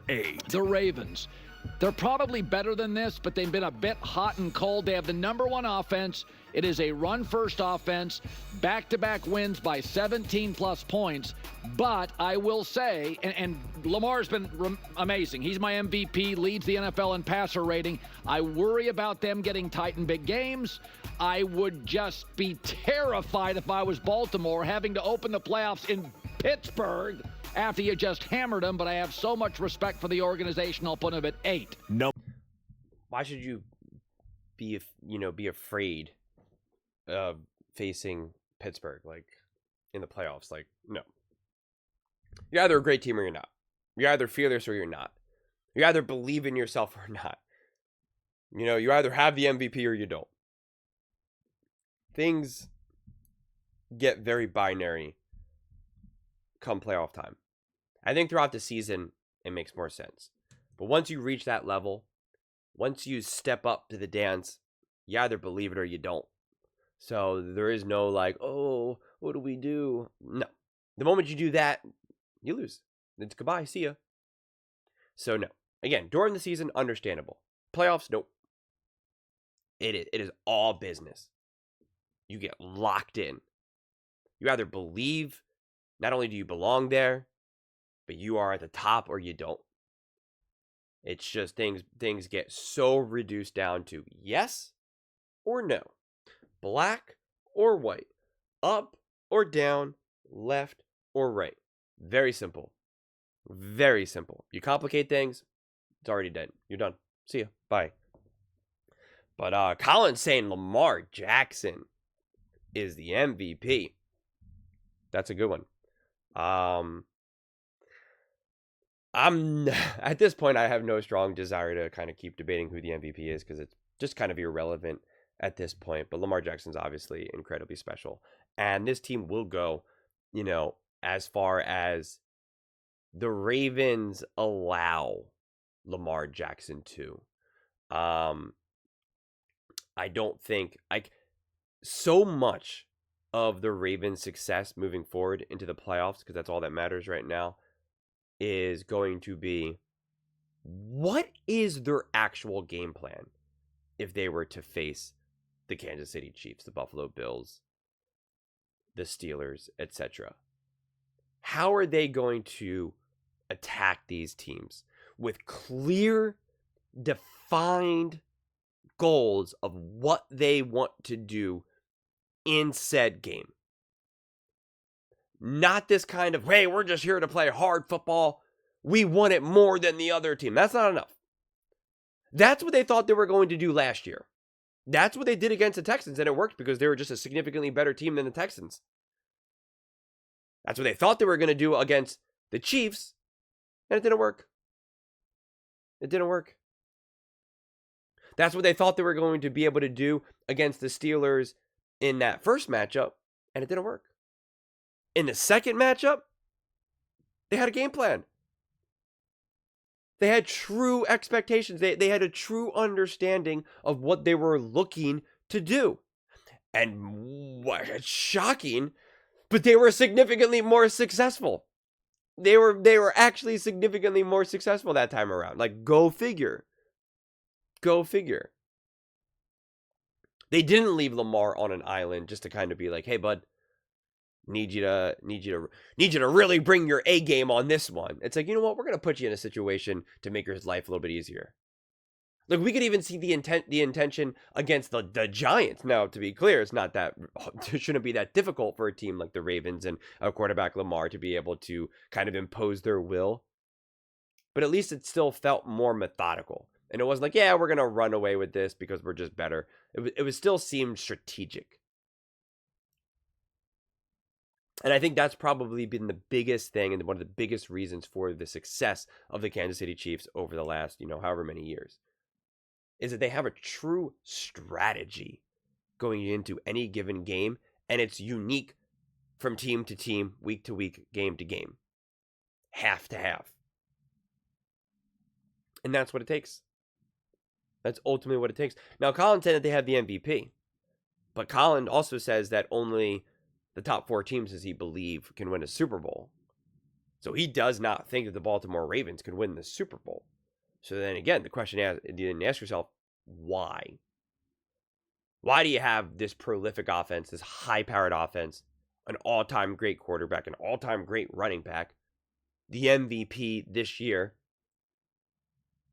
8. The Ravens. They're probably better than this, but they've been a bit hot and cold. They have the number one offense. It is a run-first offense, back-to-back wins by 17-plus points. But I will say, and Lamar's been amazing. He's my MVP, leads the NFL in passer rating. I worry about them getting tight in big games. I would just be terrified if I was Baltimore having to open the playoffs in Pittsburgh after you just hammered them, but I have so much respect for the organization, I'll put them at 8. No. Why should you be afraid of facing Pittsburgh, like, in the playoffs? Like, no. You're either a great team or you're not. You're either fearless or you're not. You either believe in yourself or not. You either have the MVP or you don't. Things get very binary come playoff time. I think throughout the season, it makes more sense. But once you reach that level, once you step up to the dance, you either believe it or you don't. So there is no like, oh, what do we do? No. The moment you do that, you lose. It's goodbye, see ya. So no. Again, during the season, understandable. Playoffs, nope. It is all business. You get locked in. You either believe, not only do you belong there, but you are at the top or you don't. It's just things get so reduced down to yes or no, black or white, up or down, left or right. Very simple. Very simple. You complicate things, it's already dead. You're done. See ya. Bye. But Colin's saying Lamar Jackson is the MVP. That's a good one. I'm at this point, I have no strong desire to kind of keep debating who the MVP is because it's just kind of irrelevant at this point. But Lamar Jackson's obviously incredibly special. And this team will go, as far as the Ravens allow Lamar Jackson to. I don't think so much of the Ravens' success moving forward into the playoffs, because that's all that matters right now, is going to be what is their actual game plan if they were to face the Kansas City Chiefs, the Buffalo Bills, the Steelers, etc. How are they going to attack these teams with clear, defined goals of what they want to do in said game? Not this kind of, hey, we're just here to play hard football. We want it more than the other team. That's not enough. That's what they thought they were going to do last year. That's what they did against the Texans, and it worked because they were just a significantly better team than the Texans. That's what they thought they were going to do against the Chiefs, and it didn't work. It didn't work. That's what they thought they were going to be able to do against the Steelers in that first matchup, and it didn't work. In the second matchup, they had a game plan. They had true expectations. They had a true understanding of what they were looking to do. And it's shocking, but they were significantly more successful. They were actually significantly more successful that time around. Like, go figure. Go figure. They didn't leave Lamar on an island just to kind of be like, hey, bud, need you to really bring your A game on this one. It's like, you know what? We're going to put you in a situation to make your life a little bit easier. Like, we could even see the intention against the Giants. Now, to be clear, it shouldn't be that difficult for a team like the Ravens and a quarterback Lamar to be able to kind of impose their will. But at least it still felt more methodical. And it wasn't like, yeah, we're going to run away with this because we're just better. It was still seemed strategic. And I think that's probably been the biggest thing and one of the biggest reasons for the success of the Kansas City Chiefs over the last, however many years, is that they have a true strategy going into any given game, and it's unique from team to team, week to week, game to game, half to half. And that's what it takes. That's ultimately what it takes. Now, Colin said that they have the MVP, but Colin also says that only the top 4 teams, does he believe, can win a Super Bowl. So he does not think that the Baltimore Ravens could win the Super Bowl. So then again, the question is, you didn't ask yourself, why? Why do you have this prolific offense, this high-powered offense, an all-time great quarterback, an all-time great running back, the MVP this year?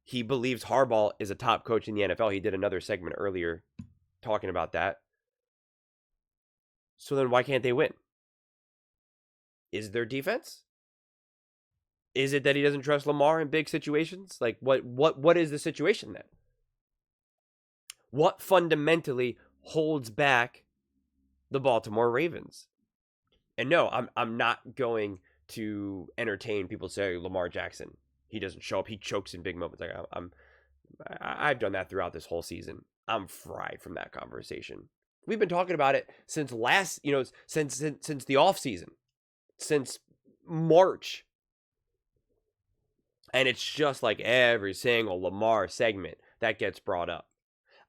He believes Harbaugh is a top coach in the NFL. He did another segment earlier talking about that. So then why can't they win? Is their defense? Is it that he doesn't trust Lamar in big situations? Like, what is the situation then? What fundamentally holds back the Baltimore Ravens? And no, I'm not going to entertain people say Lamar Jackson, he doesn't show up, he chokes in big moments. Like I've done that throughout this whole season. I'm fried from that conversation. We've been talking about it since since the off season, since March. And it's just like every single Lamar segment that gets brought up.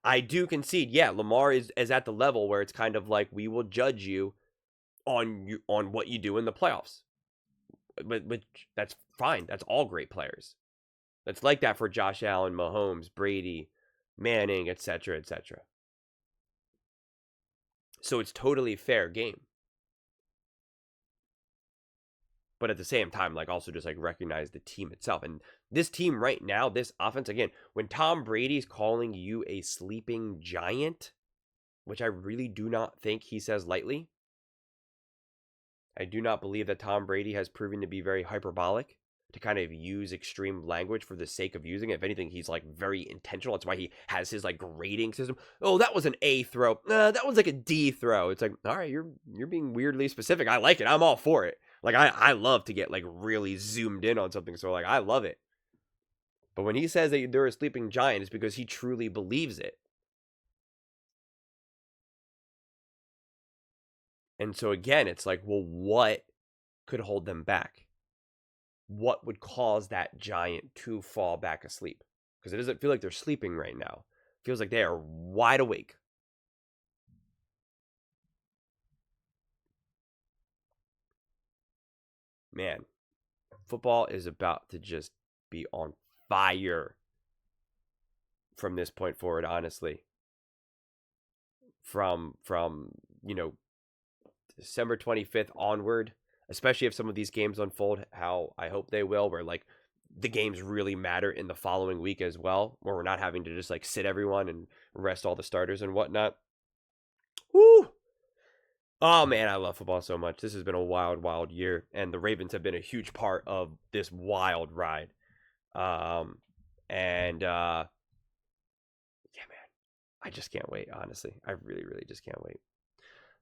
I do concede, yeah, Lamar is at the level where it's kind of like we will judge you on what you do in the playoffs. But that's fine. That's all great players. That's like that for Josh Allen, Mahomes, Brady, Manning, etc., etc. So it's totally fair game. But at the same time, like, also just like recognize the team itself. And this team right now, this offense, again, when Tom Brady's calling you a sleeping giant, which I really do not think he says lightly. I do not believe that Tom Brady has proven to be very hyperbolic, to kind of use extreme language for the sake of using it. If anything, he's like very intentional. That's why he has his like grading system. Oh, that was an A throw. That was like a D throw. It's like, all right, you're being weirdly specific. I like it. I'm all for it. Like, I love to get like really zoomed in on something. So like, I love it. But when he says that they're a sleeping giant, it's because he truly believes it. And so again, it's like, well, what could hold them back? What would cause that giant to fall back asleep? Because it doesn't feel like they're sleeping right now. It feels like they are wide awake. Man, football is about to just be on fire from this point forward, honestly. From December 25th onward, especially if some of these games unfold how I hope they will, where like the games really matter in the following week as well, where we're not having to just like sit everyone and rest all the starters and whatnot. Woo! Oh man, I love football so much. This has been a wild, wild year, and the Ravens have been a huge part of this wild ride. Yeah, man, I just can't wait, honestly. I really, really just can't wait.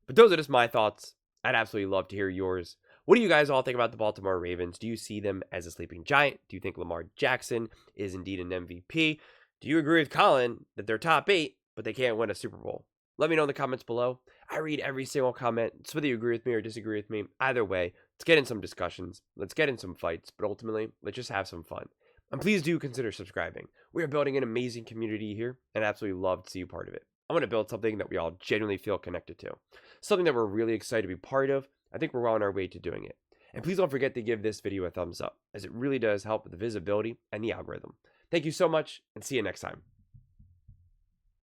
But those are just my thoughts. I'd absolutely love to hear yours. What do you guys all think about the Baltimore Ravens? Do you see them as a sleeping giant? Do you think Lamar Jackson is indeed an MVP? Do you agree with Colin that they're top 8, but they can't win a Super Bowl? Let me know in the comments below. I read every single comment. It's whether you agree with me or disagree with me. Either way, let's get in some discussions. Let's get in some fights. But ultimately, let's just have some fun. And please do consider subscribing. We are building an amazing community here, and I absolutely love to see you part of it. I want to build something that we all genuinely feel connected to. Something that we're really excited to be part of. I think we're well on our way to doing it. And please don't forget to give this video a thumbs up, as it really does help with the visibility and the algorithm. Thank you so much, and see you next time.